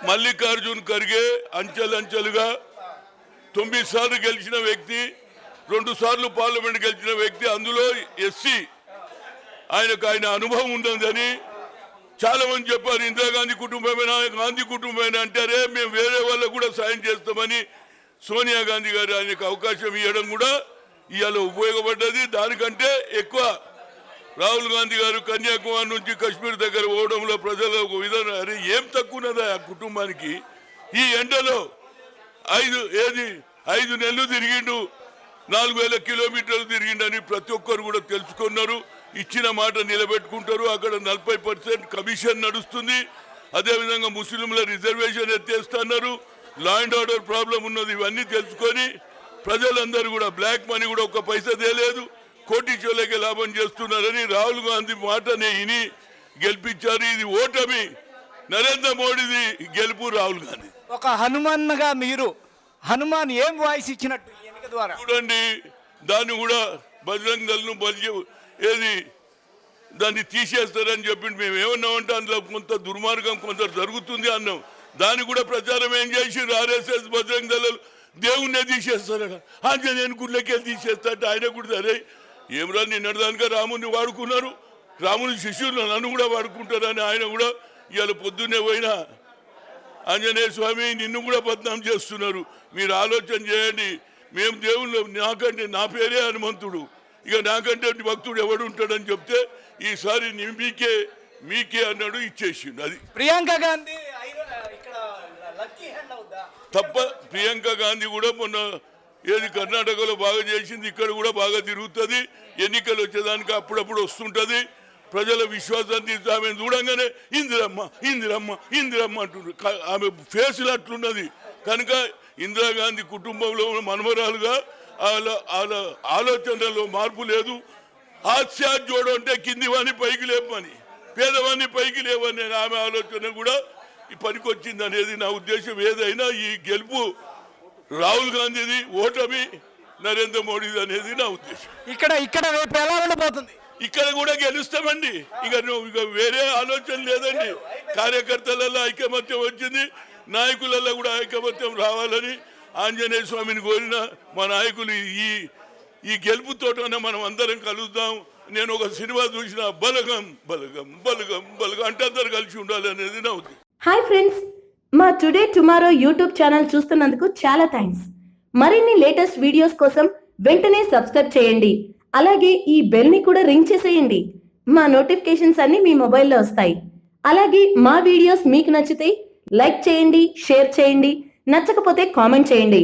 మల్లికార్జున్ ఖర్గే అంచెలంచెలుగా 9 సార్లు గెలిచిన వ్యక్తి, 2 సార్లు పార్లమెంట్ గెలిచిన వ్యక్తి, అందులో ఎస్సీ. ఆయన అనుభవం ఉందని చాలా మంది చెప్పారు. ఇందిరాగాంధీ కుటుంబమేనా, గాంధీ కుటుంబమేనా అంటారే, మేము వేరే వాళ్ళకు కూడా సాయం చేస్తామని సోనియా గాంధీ గారు ఆయనకు అవకాశం ఇవ్వడం కూడా ఇవాళ ఉపయోగపడ్డది. దానికంటే ఎక్కువ రాహుల్ గాంధీ గారు కన్యాకుమారి నుంచి కాశ్మీర్ దగ్గర పోవడంలో ప్రజల విధానం, అరే ఏం తక్కువన్నదా ఆ కుటుంబానికి. ఈ ఎండలో 5 నెలలు తిరిగిండు, 4000 కిలోమీటర్లు తిరిగిండని ప్రతి ఒక్కరు కూడా తెలుసుకున్నారు. ఇచ్చిన మాట నిలబెట్టుకుంటారు. అక్కడ 40% కమిషన్ నడుస్తుంది. అదేవిధంగా ముస్లింల రిజర్వేషన్ ఎత్తేస్తున్నారు. లా అండ్ ఆర్డర్ ప్రాబ్లం ఉన్నది. ఇవన్నీ తెలుసుకొని ప్రజలందరూ కూడా బ్లాక్ మనీ కూడా ఒక్క పైసా తేలేదు, కోటీశ్వర్లకే లాభం చేస్తున్నారని రాహుల్ గాంధీ మాటనే ఇని గెలిపించారు. ఇది ఓటమి, నరేంద్ర మోడీది గెలుపు రాహుల్ గాంధీ. ఒక హనుమాన్గా మీరు హనుమాన్ ఏం వాయిస్ ఇచ్చినట్టు ఎన్నిక ద్వారా చూడండి. దాన్ని కూడా బజరంగ్ దళను దాన్ని తీసేస్తారని చెప్పింది. మేము ఏమన్నామంటే అందులో కొంత దుర్మార్గం కొంత జరుగుతుంది అన్నాం. దాన్ని కూడా ప్రచారం ఏం చేసి ఆర్ఎస్ఎస్ బజరంగ్ దళాలు దేవుణ్ణే తీసేస్తారట, ఆంజనేయుని గుళ్ళకే తీసేస్తారట. ఆయన కూడా సరే ఏమరా నిన్నటిదానిగా రాముని వాడుకున్నారు, రాముని శిష్యులు నన్ను కూడా వాడుకుంటారని ఆయన కూడా ఇవాళ పొద్దున్నే పోయినా ఆంజనేయ స్వామి నిన్ను కూడా బద్నాం చేస్తున్నారు, మీరు ఆలోచన చేయండి. మేము దేవుళ్ళు, నాకంటే నా పేరే హనుమంతుడు, ఇక నాకంటే భక్తుడు ఎవడు ఉంటాడని చెప్తే ఈసారి మీకే అన్నాడు, ఇచ్చేసిండు. అది ప్రియాంక గాంధీ తప్ప. ప్రియాంక గాంధీ కూడా మొన్న కర్ణాటకలో బాగా చేసింది, ఇక్కడ కూడా బాగా తిరుగుతుంది. ఎన్నికలు వచ్చేదానికి అప్పుడప్పుడు వస్తుంటది. ప్రజల విశ్వాసాన్ని ఆమె చూడంగానే ఇందిరమ్మ ఇందిరమ్మ ఇందిరమ్మ అంటున్నారు. ఆమె ఫేసులు అట్లున్నది కనుక ఇందిరాగాంధీ కుటుంబంలో మనమరాలుగా వాళ్ళ ఆలోచనలో మార్పు లేదు. హాస్యా జోడు అంటే కింది వాడిని పైకి లేపని, పేదవాడిని పైకి లేవని ఆమె ఆలోచన కూడా ఈ పనికొచ్చింది అనేది నా ఉద్దేశం. ఏదైనా ఈ గెలుపు రాహుల్ గాంధీది, ఓటమి నరేంద్ర మోడీది అనేది నా ఉద్దేశం. ఇక్కడ రేపు ఎలా ఉండబోతుంది? ఇక్కడ కూడా గెలుస్తామండి. ఇక వేరే ఆలోచన లేదండి. కార్యకర్తలలో ఐకమత్యం వచ్చింది, నాయకులలో కూడా ఐకమత్యం రావాలని ఆంజనేయ స్వామిని కోరిన మా నాయకులు ఈ గెలుపుతోటనే మనం అందరం కలుద్దాం. నేను ఒక సినిమా చూసిన బలగం బలగం బలగం బలగం అంటే అందరు కలిసి ఉండాలి అనేది నా ఉద్దేశం. హాయ్ ఫ్రెండ్స్, మా టుడే టుమారో యూట్యూబ్ ఛానల్ చూస్తున్నందుకు చాలా థ్యాంక్స్. మరిన్ని లేటెస్ట్ వీడియోస్ కోసం వెంటనే సబ్స్క్రైబ్ చేయండి. అలాగే ఈ బెల్ని కూడా రింగ్ చేసేయండి. మా నోటిఫికేషన్స్ అన్ని మీ మొబైల్లో వస్తాయి. అలాగే మా వీడియోస్ మీకు నచ్చితే లైక్ చేయండి, షేర్ చేయండి, నచ్చకపోతే కామెంట్ చేయండి.